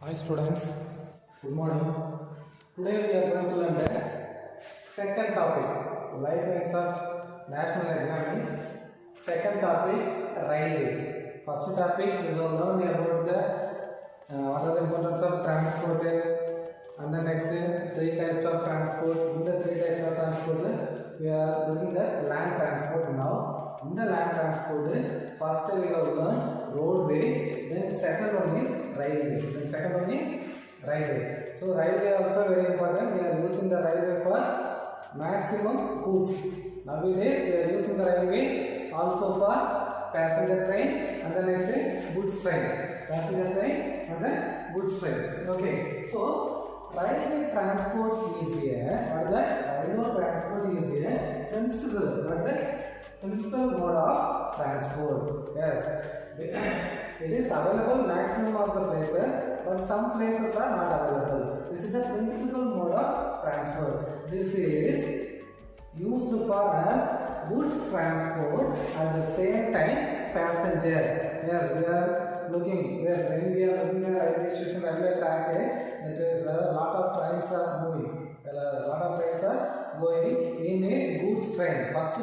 Hi students, good morning. Today we are going to learn the second topic, Lifelines of National Economy. Second topic, railway. First topic we will learn about the what are the importance of transport, and the next three types of transport. In the three types of transport, we are looking at land transport now. In the land transport, first we have learned roadway, then second one is railway. Then second one is railway. So railway also very important. We are using the railway for maximum goods. Nowadays we are using the railway also for passenger train and the next is goods train. Passenger train and then goods train. Okay. So railway transport is here, or the railway transport is here principal, but the principal mode of transport. Yes. It is available maximum of the places, but some places are not available. This is the principal mode of transport. This is used for as goods transport at the same time passenger. Yes, we are looking. Yes, when we are looking at railway station, railway track, there is a lot of trains are moving. A lot of trains are going in a goods train. First.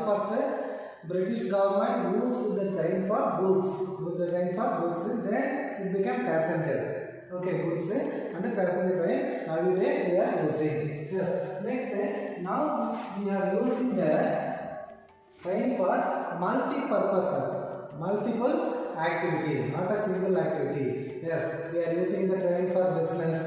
British government used the train for goods. Then it became passenger. Okay, goods and the passenger train. Nowadays we are using. Yes. Next, now we are using the train for multi-purpose, multiple activity, not a single activity. Yes, we are using the train for business.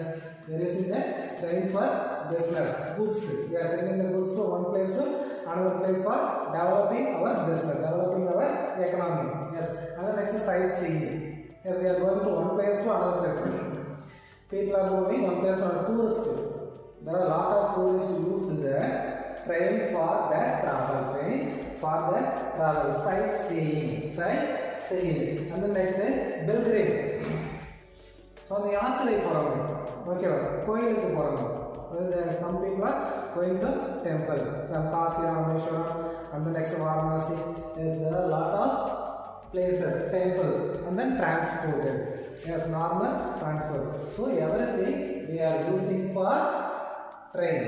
We are using the train for business. Goods. We are sending the goods to one place to another place for developing our business, developing our economy. Yes, and the next is sightseeing. Yes, we are going to one place to another place. People are moving one place to another. Tourists. There are a lot of tourists who use the train for their travel. Sightseeing. And the next is pilgrimage. So the yathrai poraanga. Okay, koilukku poraanga. Some people are going to temple, some Kasi Rameshwaram, and the next Varanasi. Yes, there are a lot of places, temples, and then transported. Yes, normal transport. So everything we are using for train.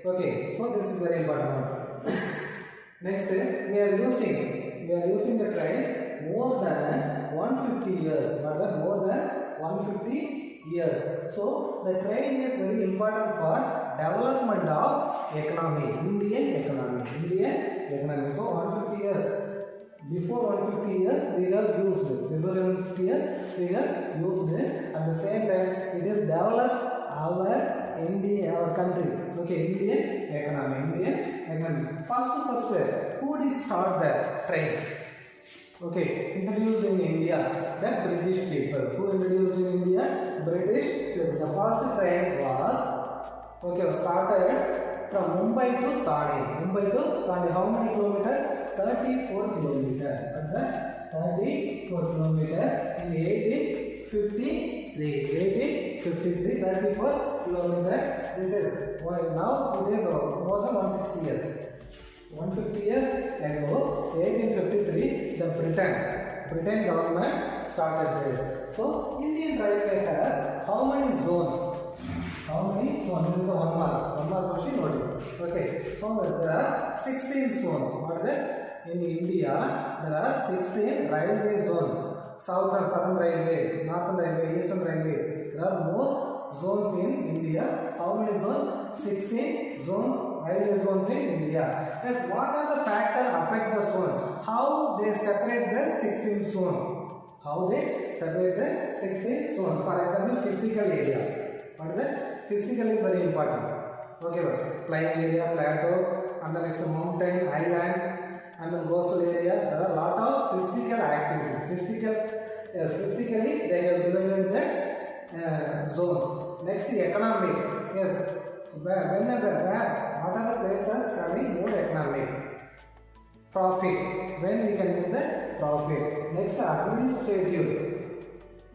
Okay, so this is very important. Next, we are using the train more than 150 years. More than 150 years. So the train is very important for development of economy, Indian economy. So 150 years. Before 150 years we have used it. Before 150 years we have used it. At the same time it is developed our country. Okay, Indian economy. First, who did start the train? Okay, introduced in India, the British people. Who introduced in India? British people. The first train was started from Mumbai to Thane. How many kilometers? 34 kilometers. That's 34 kilometers in 1853. 34 kilometers. This is now it is more than 160 years. 150 years ago, 1853, the Britain government started this. So, Indian Railway has how many zones? This is the one mark question noted. Okay, there are 16 zones. What is that? In India, there are 16 railway zones. South and Southern Railway, Northern Railway, Eastern Railway. There are more zones in India. How many zones? 16 zones. Railway zones in India. Yes, what are the factors affect the zone? How they separate the 16 zones? For example, physical area. What is that? Physical is very important. Okay, plain area, plateau, and the next mountain, island, and then coastal area. There are a lot of physical activities. Physically they have divided the zones. Next is economic. Yes, what are the places having more economic? Profit. When we can get the profit. Next, administrative.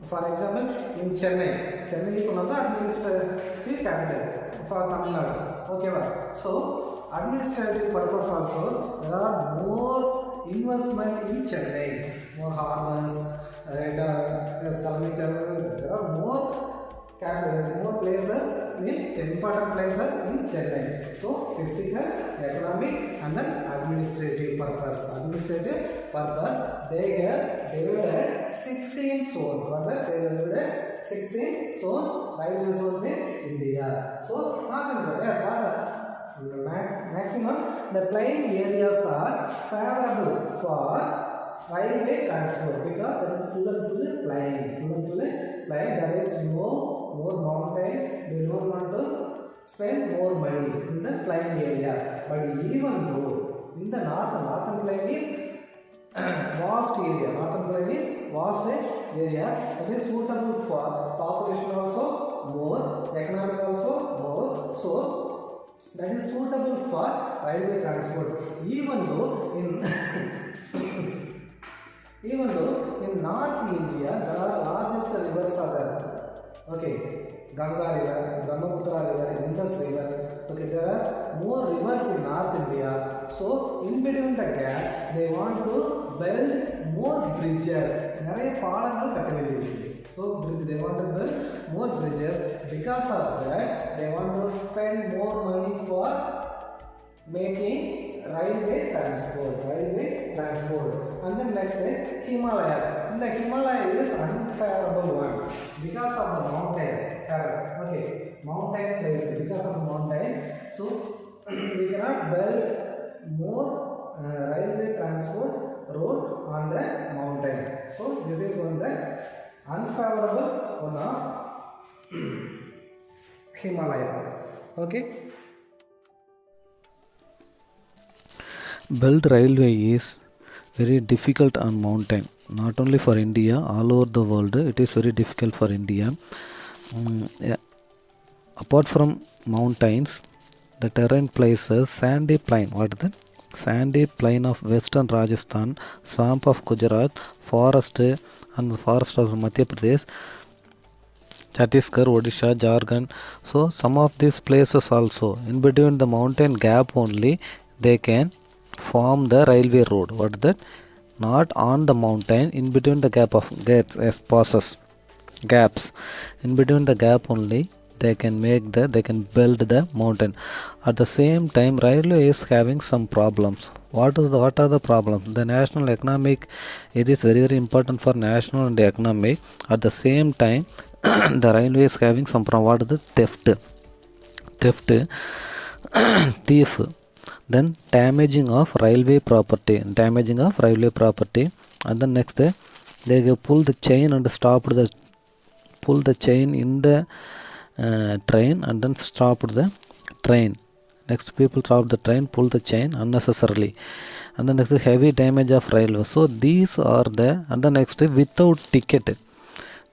For example, in Chennai is one of the administrative capital for Tamil Nadu. Okay, so administrative purpose also, there are more investment in Chennai, more harbors, there are more more places in important places in Chennai. So physical, economic and then administrative purpose. Administrative purpose, they have divided 16 zones. What that? They have divided 16 zones, railway zones in India. So maximum the plain areas are favorable for railway transport because there is full and full plain. There is no more mountain. They don't want to spend more money in the plain area. But even though in the northern plain is vast area. Northern plain is vast area that is suitable for population also more, economic also more. So that is suitable for railway transport. Even though in North India there are largest rivers are there. Okay, Ganga river, Brahmaputra river, Indus river. Okay, there are more rivers in North India. So in between the gap, they want to build more bridges. So they want to build more bridges. Because of that, they want to spend more money for making railway transport. And then next is Himalaya. The Himalaya is unfavorable one because of the mountain terrace. Okay, mountain place because of the mountain. So we cannot build more railway transport road on the mountain. So this is one the unfavorable one of Himalaya. Okay. Build railway is very difficult on mountain. Not only for India, all over the world, it is very difficult for India. Yeah. Apart from mountains, the terrain places sandy plain. What is that? Sandy plain of western Rajasthan, swamp of Gujarat, forest and the forest of Madhya Pradesh, Chhattisgarh, Odisha, Jharkhand. So some of these places also in between the mountain gap only they can form the railway road. What is that? Not on the mountain, in between the gap of gaps. In between the gap only they can build the mountain. At the same time, railway is having some problems. What are the problems? The national economic, it is very important for national and economic. At the same time, the railway is having some problem. What is the thief, then damaging of railway property, and then next they pull the chain and pull the chain in the train and then stop the train. Next, people stop the train, pull the chain unnecessarily, and then next heavy damage of railway. So these are the, and the next without ticket,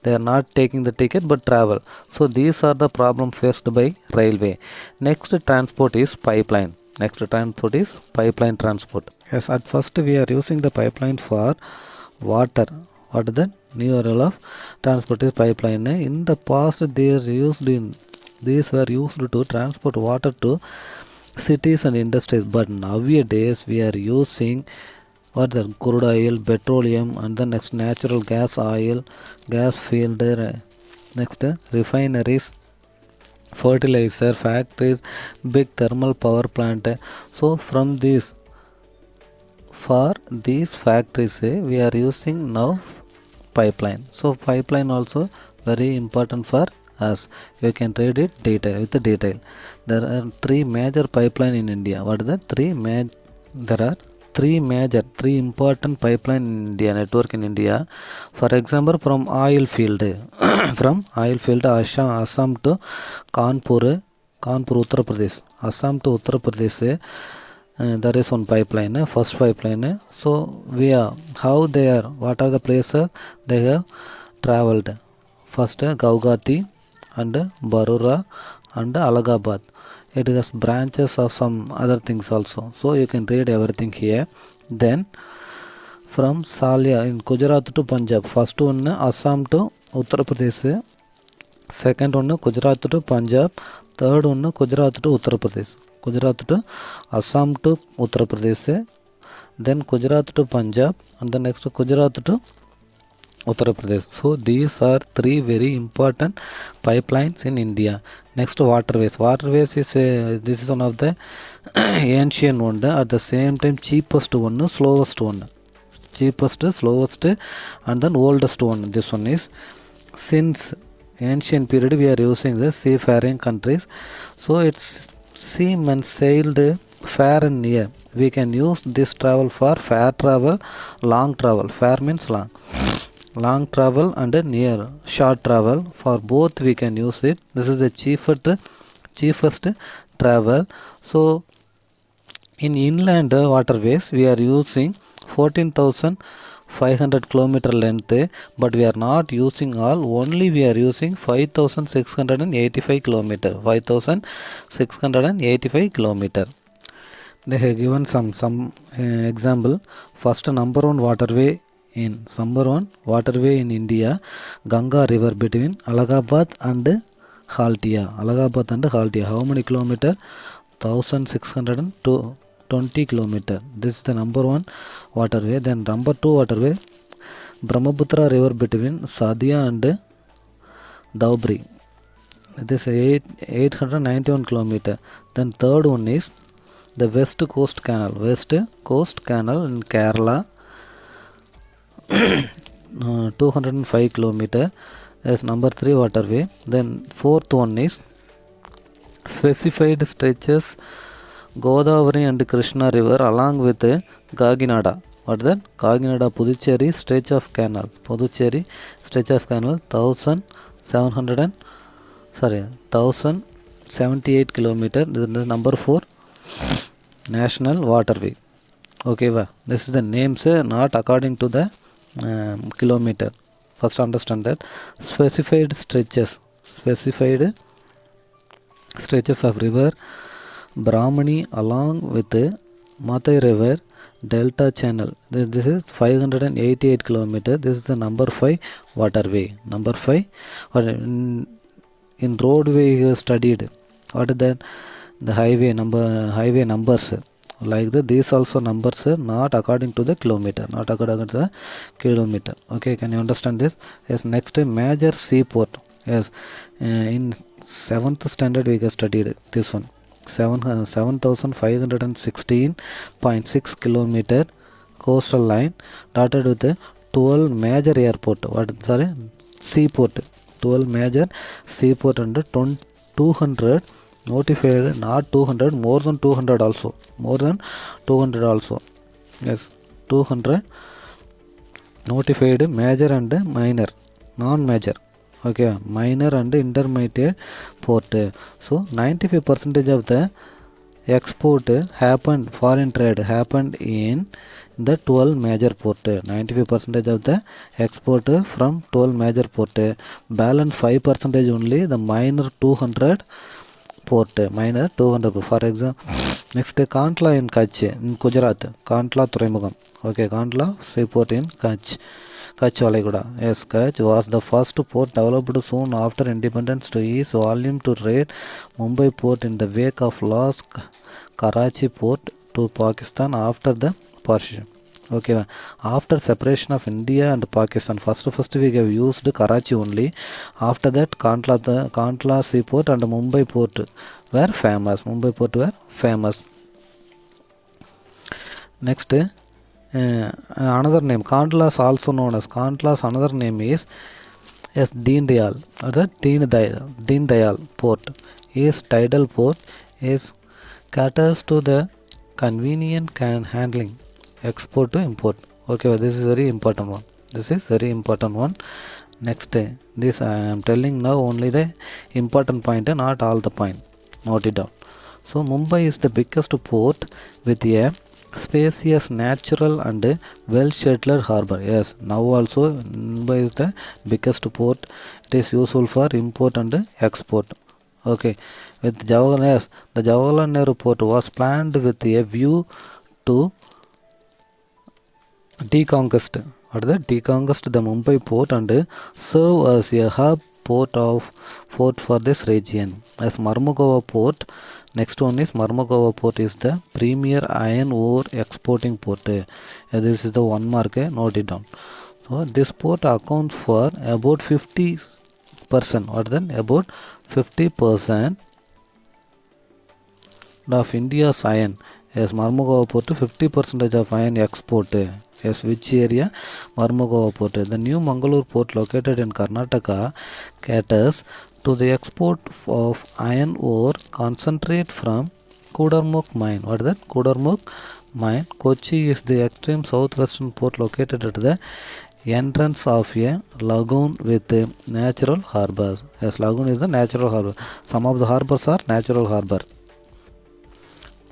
they are not taking the ticket but travel. So these are the problem faced by railway. Next transport is pipeline. Transport. Yes, at first we are using the pipeline for water. What is the new role of transport is pipeline? In the past these were used to transport water to cities and industries, but nowadays we are using what the crude oil, petroleum, and the next natural gas, oil, gas field, next refineries, fertilizer factories, big thermal power plant. So from these, for these factories we are using now pipeline. So pipeline also very important for us. You can read it with the detail. There are three major pipeline in India. What are the there are three important pipeline in India, network in India. For example, from oil field Assam to Kanpur, Uttar Pradesh. Assam to Uttar Pradesh, there is one pipeline, first pipeline. So what are the places they have traveled? First Gaugati and Barura and Allahabad. It has branches of some other things also. So you can read everything here. Then from Salya in Gujarat to Punjab. First one Assam to Uttar Pradesh. Second one Gujarat to Punjab. Third one Gujarat to Uttar Pradesh. Gujarat to Assam to Uttar Pradesh. Then Gujarat to Punjab. And the next Gujarat to Uttar Pradesh. So these are three very important pipelines in India. Next, waterways. Waterways is this is one of the ancient one, at the same time cheapest one, slowest one. Cheapest, slowest, and then oldest one. This one is, since ancient period we are using the seafaring countries, so it's seamen sailed far and near. We can use this travel for far travel, long travel. Far means long travel, and near short travel. For both we can use it. This is the cheapest travel. So in inland waterways we are using 14,500 kilometer length, but we are not using all. Only we are using 5,685 kilometer. 5,685 kilometer. They have given some example. First, number one waterway in India, Ganga river between Allahabad and Haldia. How many kilometer? 1,620 kilometer. This is the number one waterway. Then number two waterway, Brahmaputra river between Sadia and Daubri. This is 891 kilometer. Then third one is the West Coast Canal in Kerala, 205 kilometer. As number three waterway. Then fourth one is specified stretches Godavari and Krishna river along with Kakinada. What is that? Kakinada Puducherry stretch of canal. 1,078 kilometer. This is the number four national waterway. Okay, this is the names, not according to the kilometer. First understand that. Specified stretches of river Brahmani along with Matai river delta channel. This is 588 kilometer. This is the number 5 waterway. Number 5. In roadway you have studied. What is that? The highway numbers. Like that, these also numbers not according to the kilometer. Okay, can you understand this? Yes. Next, major seaport. Yes, in 7th standard we have studied this one. 7,516.6 kilometer coastal line dotted with 12 major airport. Seaport. 12 major seaport and 200 notified, not 200, more than 200 also. Yes, 200 notified major and minor, non-major. Okay, minor and intermediate port. So 95% of the export happened, foreign trade happened in the 12 major port. 95% of the export from 12 major port. Balance 5% only the minor 200 port. For example, next, Kandla in Kutch in Gujarat. Kandla Turimugam. Okay, Kandla seaport in Kutch. Yes, Kutch was the first port developed soon after independence to ease volume to raid Mumbai port in the wake of lost Karachi port to Pakistan after the partition. Okay, after separation of India and Pakistan, first we have used Karachi only. After that, Kandla seaport and Mumbai port were famous. Next, another name, Kandla's also known as Kandla's another name is Deen Dayal or the Deen Dayal port. His tidal port is caters to the convenient handling, export to import. Okay, this is very important one. Next, this I am telling now only the important point, not all the point. Note it down. So Mumbai is the biggest port with a spacious, natural and well-sheltered harbor. Yes, now also Mumbai is the biggest port. It is useful for import and export. Okay, with Jawaharlal, the Jawaharlal Nehru port was planned with a view to deconquest the Mumbai port and serve as a hub port for this region. As Marmugava port, next one is Marmugava port is the premier iron ore exporting port. This is the one mark, note it down. So this port accounts for about 50%, or then about 50% of India's iron. Yes, Marmugao port 50% of iron export. Yes, which area? Marmugao port. The new Mangalore port located in Karnataka caters to the export of iron ore concentrate from Kudarmuk mine. What is that? Kudarmuk mine. Kochi is the extreme southwestern port located at the entrance of a lagoon with a natural harbor. Yes, lagoon is the natural harbor. Some of the harbors are natural harbor.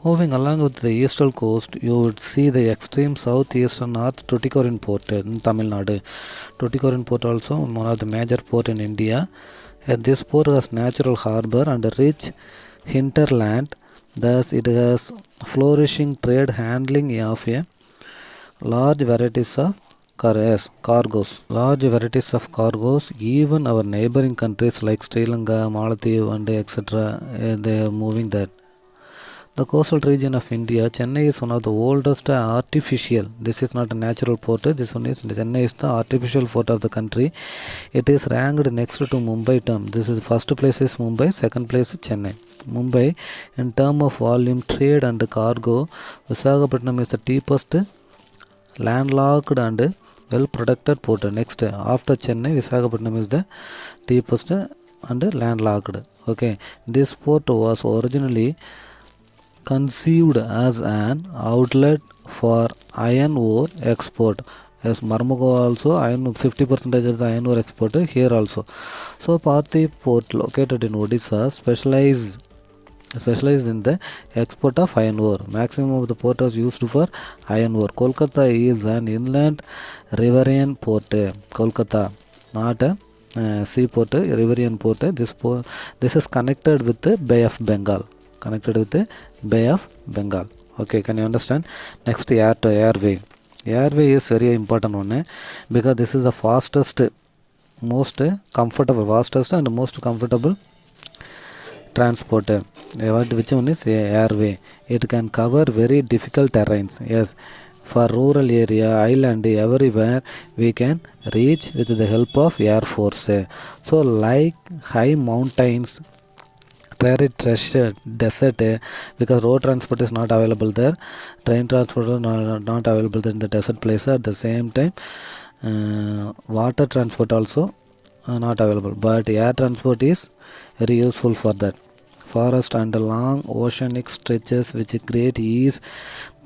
Moving along with the eastern coast, you would see the extreme southeastern north Tuticorin port in Tamil Nadu. Tuticorin port also one of the major port in India. This port has natural harbor and a rich hinterland. Thus, it has flourishing trade handling of a large varieties of cargoes. Large varieties of cargoes. Even our neighboring countries like Sri Lanka, Maldives, and etc. They are moving that. The coastal region of India, Chennai is one of the oldest artificial. This is not a natural port. This one is Chennai is the artificial port of the country. It is ranked next to Mumbai term. This is first place is Mumbai, second place is Chennai. Mumbai, in term of volume, trade and cargo, Visakhapatnam is the deepest landlocked and well protected port. Next, after Chennai, Visakhapatnam is the deepest and landlocked. Okay, this port was originally conceived as an outlet for iron ore export. As Marmugao also iron 50% of the iron ore exported here also. So Pati port located in Odisha specialized in the export of iron ore. Maximum of the port is used for iron ore. Kolkata is an inland riverine port. Kolkata, not a seaport, riverine port. This is connected with the Bay of Bengal. Okay, can you understand? Next, airway. Airway is very important one because this is the fastest and most comfortable transport. Which one is airway? It can cover very difficult terrains. Yes, for rural area, island, everywhere we can reach with the help of air force. So like high mountains, prairie desert, because road transport is not available there, train transport is not available there in the desert place. At the same time, water transport also not available, but air transport is very useful for that. Forest and long oceanic stretches which create ease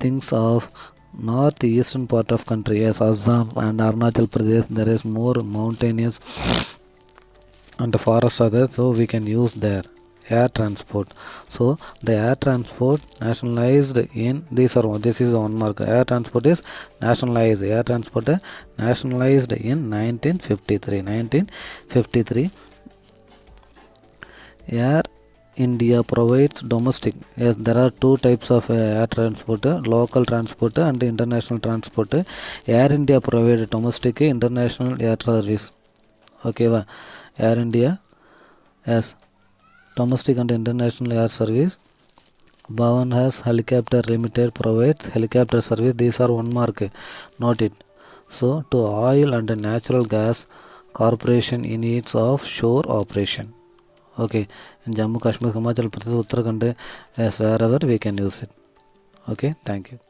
things of northeastern part of country. Yes, Assam and Arunachal Pradesh, there is more mountainous and the forests are there, so we can use there. Air transport. So the air transport nationalized in this is one mark. Air transport is nationalized. Air transport nationalized in 1953. Air India provides domestic. Yes, there are two types of air transport: local transport and international transport. Air India provides domestic, international air service. Okay, Air India, yes, domestic and international air service. Bhavan has Helicopter Limited provides helicopter service. These are one mark. Note it. So to oil and natural gas corporation in its offshore operation. Okay, in Jammu Kashmir, Himachal Pradesh, Uttarakhand, as wherever we can use it. Okay, thank you.